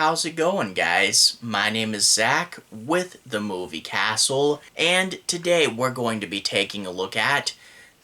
how's it going, guys? My name is Zach with the Movie Castle, and today we're going to be taking a look at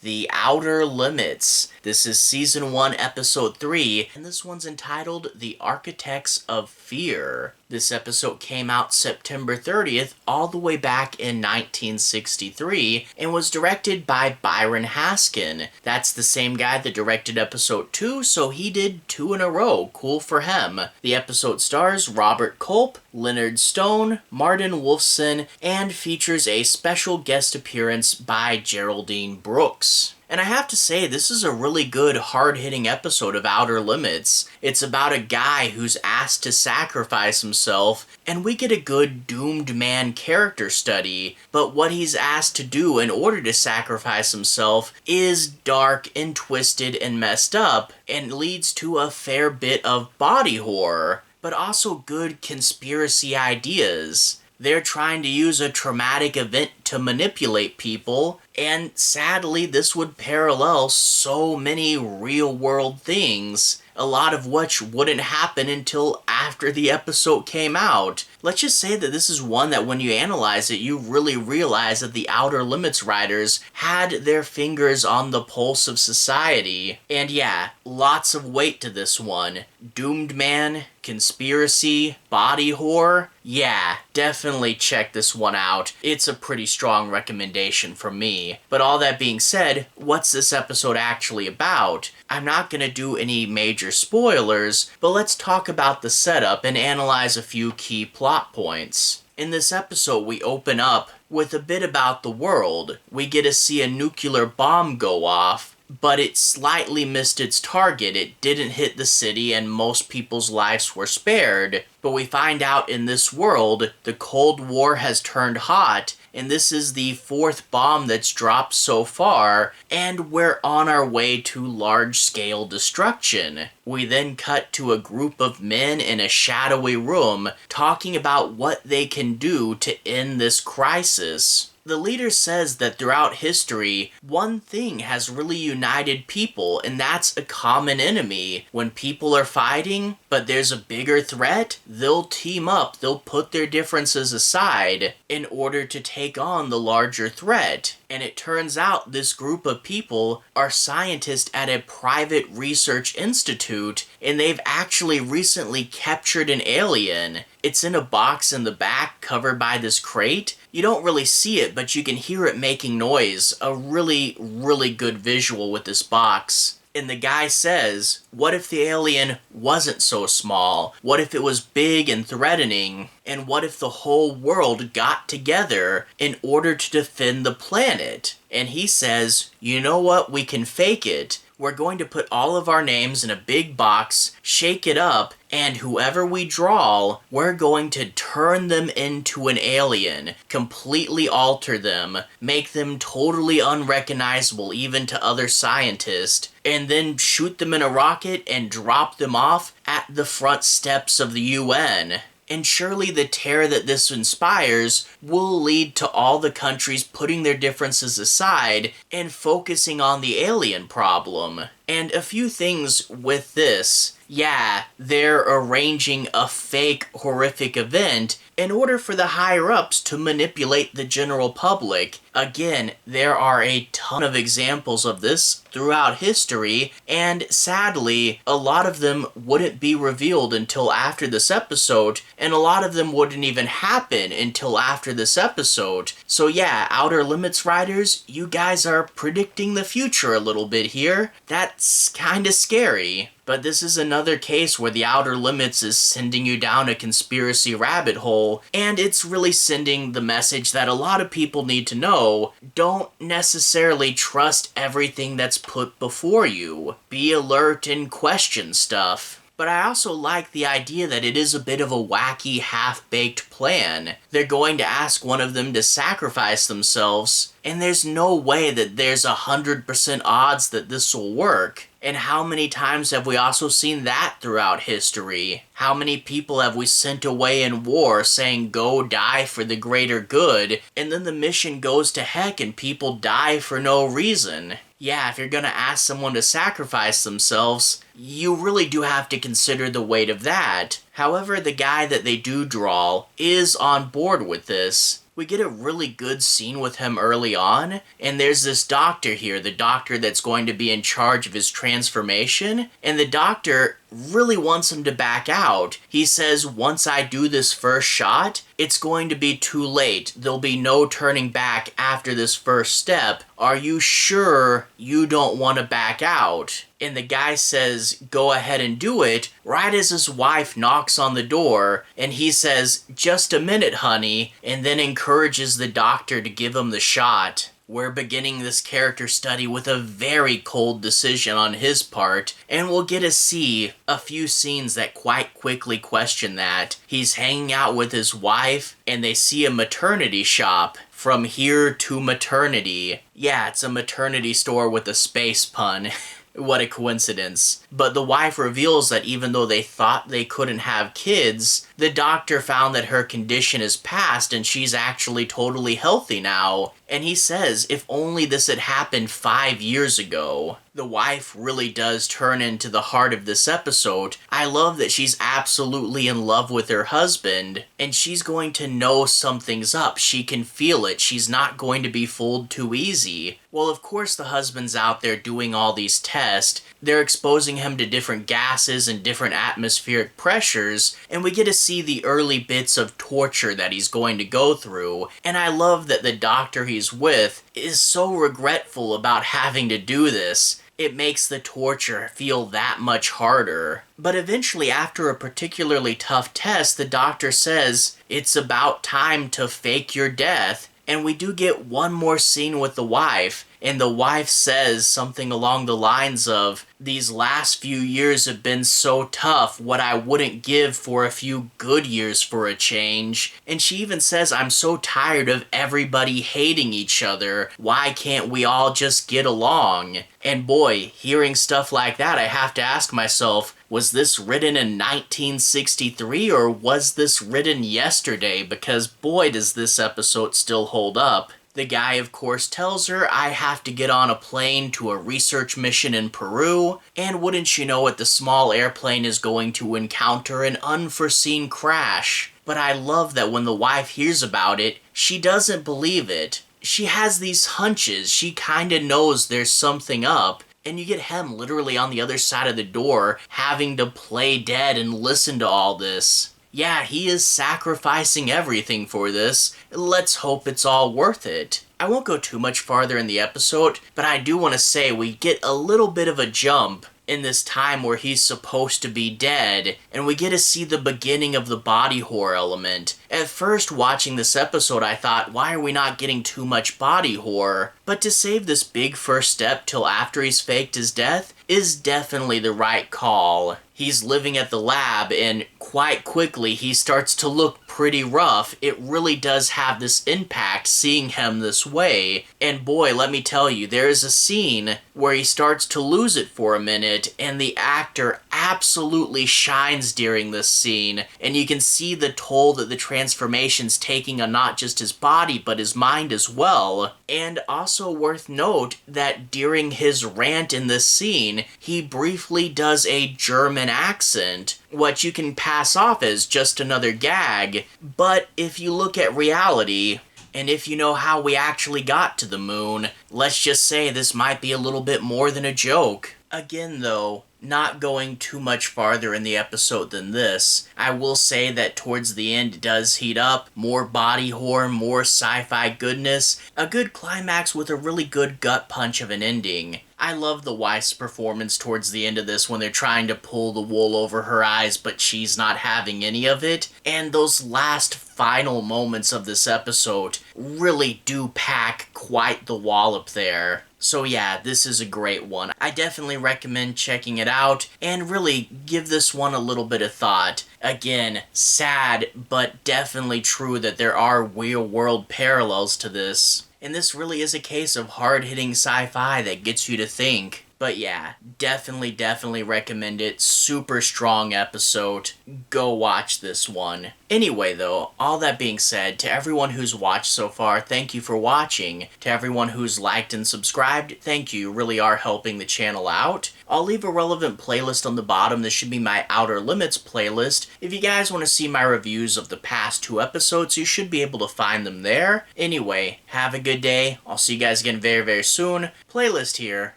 The Outer Limits. This is Season 1, Episode 3, and this one's entitled The Architects of Fear. This episode came out September 30th, all the way back in 1963, and was directed by Byron Haskin. That's the same guy that directed Episode 2, so he did 2 in a row. Cool for him. The episode stars Robert Culp, Leonard Stone, Martin Wolfson, and features a special guest appearance by Geraldine Brooks. And I have to say, this is a really good, hard-hitting episode of Outer Limits. It's about a guy who's asked to sacrifice himself, and we get a good doomed man character study, but what he's asked to do in order to sacrifice himself is dark and twisted and messed up, and leads to a fair bit of body horror, but also good conspiracy ideas. They're trying to use a traumatic event to manipulate people, and sadly this would parallel so many real-world things, a lot of which wouldn't happen until after the episode came out. Let's just say that this is one that when you analyze it, you really realize that the Outer Limits writers had their fingers on the pulse of society. And yeah, lots of weight to this one. Doomed man, conspiracy, body horror. Yeah, definitely check this one out. It's a pretty strong recommendation from me. But all that being said, what's this episode actually about? I'm not gonna do any major spoilers, but let's talk about the setup and analyze a few key plot points. In this episode, we open up with a bit about the world. We get to see a nuclear bomb go off, but it slightly missed its target. It didn't hit the city and most people's lives were spared. But we find out in this world, the Cold War has turned hot, and this is the 4th bomb that's dropped so far, and we're on our way to large-scale destruction. We then cut to a group of men in a shadowy room talking about what they can do to end this crisis. The leader says that throughout history, one thing has really united people, and that's a common enemy. When people are fighting, but there's a bigger threat, they'll team up, they'll put their differences aside in order to take on the larger threat. And it turns out this group of people are scientists at a private research institute, and they've actually recently captured an alien. It's in a box in the back covered by this crate. You don't really see it, but you can hear it making noise. A really, really good visual with this box. And the guy says, what if the alien wasn't so small? What if it was big and threatening? And what if the whole world got together in order to defend the planet? And he says, you know what, we can fake it. We're going to put all of our names in a big box, shake it up, and whoever we draw, we're going to turn them into an alien, completely alter them, make them totally unrecognizable even to other scientists, and then shoot them in a rocket and drop them off at the front steps of the UN. And surely the terror that this inspires will lead to all the countries putting their differences aside and focusing on the alien problem. And a few things with this. Yeah, they're arranging a fake, horrific event in order for the higher-ups to manipulate the general public. Again, there are a ton of examples of this throughout history, and sadly, a lot of them wouldn't be revealed until after this episode, and a lot of them wouldn't even happen until after this episode. So yeah, Outer Limits writers, you guys are predicting the future a little bit here. That's kinda scary. But this is another case where the Outer Limits is sending you down a conspiracy rabbit hole, and it's really sending the message that a lot of people need to know. Don't necessarily trust everything that's put before you. Be alert and question stuff. But I also like the idea that it is a bit of a wacky, half-baked plan. They're going to ask one of them to sacrifice themselves, and there's no way that there's 100% odds that this will work. And how many times have we also seen that throughout history? How many people have we sent away in war saying go die for the greater good, and then the mission goes to heck and people die for no reason? Yeah, if you're gonna ask someone to sacrifice themselves, you really do have to consider the weight of that. However, the guy that they do draw is on board with this. We get a really good scene with him early on, and there's this doctor here, the doctor that's going to be in charge of his transformation, and the doctor really wants him to back out. He says, once I do this first shot, it's going to be too late. There'll be no turning back after this first step. Are you sure you don't want to back out? And the guy says, go ahead and do it, right as his wife knocks on the door, and he says, just a minute, honey, and then encourages the doctor to give him the shot. We're beginning this character study with a very cold decision on his part, and we'll get to see a few scenes that quite quickly question that. He's hanging out with his wife, and they see a maternity shop. From here to maternity. Yeah, it's a maternity store with a space pun. What a coincidence. But the wife reveals that even though they thought they couldn't have kids, the doctor found that her condition is past and she's actually totally healthy now. And he says, if only this had happened 5 years ago. The wife really does turn into the heart of this episode. I love that she's absolutely in love with her husband, and she's going to know something's up. She can feel it. She's not going to be fooled too easy. Well, of course the husband's out there doing all these tests. They're exposing him to different gases and different atmospheric pressures, and we get to see the early bits of torture that he's going to go through. And I love that the doctor he's with is so regretful about having to do this. It makes the torture feel that much harder. But eventually, after a particularly tough test, the doctor says, it's about time to fake your death. And we do get one more scene with the wife, and the wife says something along the lines of, these last few years have been so tough, what I wouldn't give for a few good years for a change. And she even says, I'm so tired of everybody hating each other, why can't we all just get along? And boy, hearing stuff like that, I have to ask myself, was this written in 1963 or was this written yesterday? Because boy, does this episode still hold up. The guy, of course, tells her, I have to get on a plane to a research mission in Peru, and wouldn't you know it, the small airplane is going to encounter an unforeseen crash. But I love that when the wife hears about it, she doesn't believe it. She has these hunches, she kinda knows there's something up, and you get him literally on the other side of the door, having to play dead and listen to all this. Yeah, he is sacrificing everything for this. Let's hope it's all worth it. I won't go too much farther in the episode, but I do want to say we get a little bit of a jump in this time where he's supposed to be dead, and we get to see the beginning of the body horror element. At first, watching this episode, I thought, why are we not getting too much body horror? But to save this big first step till after he's faked his death is definitely the right call. He's living at the lab, and quite quickly he starts to look pretty rough. It really does have this impact seeing him this way. And boy, let me tell you, there is a scene where he starts to lose it for a minute, and the actor absolutely shines during this scene. And you can see the toll that the transformation's taking on not just his body, but his mind as well. And also worth note that during his rant in this scene, he briefly does a German accent, what you can pass off as just another gag. But if you look at reality, and if you know how we actually got to the moon, let's just say this might be a little bit more than a joke. Again though, not going too much farther in the episode than this, I will say that towards the end it does heat up, more body horror, more sci-fi goodness, a good climax with a really good gut punch of an ending. I love the wife's performance towards the end of this when they're trying to pull the wool over her eyes, but she's not having any of it. And those last final moments of this episode really do pack quite the wallop there. So yeah, this is a great one. I definitely recommend checking it out, and really give this one a little bit of thought. Again, sad, but definitely true that there are real-world parallels to this. And this really is a case of hard-hitting sci-fi that gets you to think. But yeah, definitely recommend it. Super strong episode. Go watch this one. Anyway though, all that being said, to everyone who's watched so far, thank you for watching. To everyone who's liked and subscribed, thank you. You really are helping the channel out. I'll leave a relevant playlist on the bottom. This should be my Outer Limits playlist. If you guys want to see my reviews of the past 2 episodes, you should be able to find them there. Anyway, have a good day. I'll see you guys again very soon. Playlist here.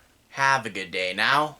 Have a good day now.